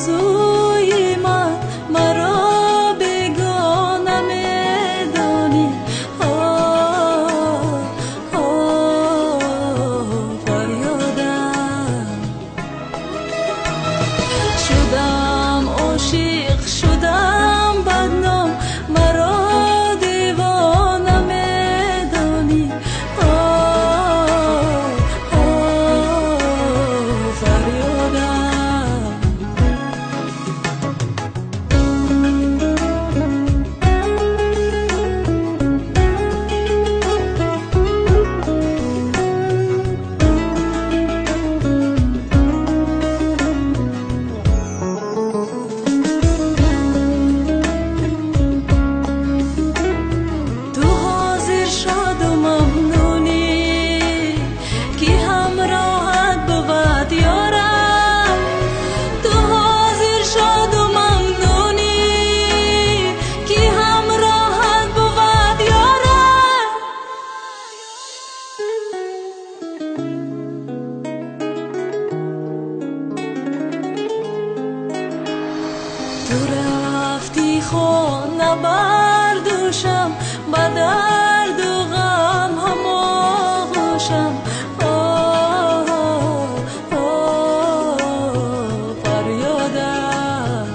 سوی من مرا بیگانه می‌دانی. فریادم شدم، عاشق شدم، بدنام مرا دیوانه می‌دانی. فریادم تو حاضر شد و ممنونی که همراهت بود یارم. تو حاضر شد و ممنونی که همراهت بود یارم. تو رفتی خانه بردوشم، به درد و غم هم آغوشم. فریادم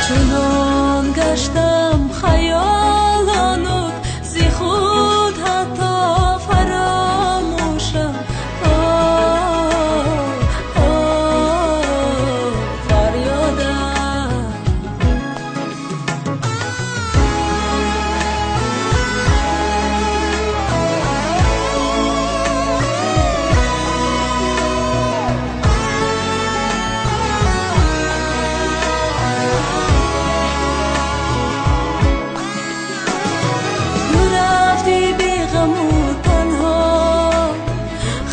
چنان گشتم خیالانت، زی خود حتی فراموشم. فریادم تو رفتی بی غم و تنها،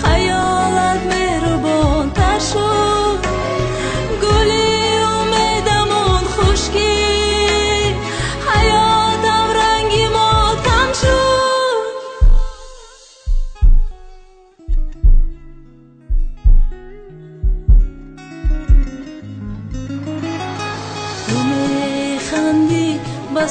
خیالت مهربان تر شد. گلی امیدمون خشکی، حیاتم رنگی ماتم شد. تو میخندی به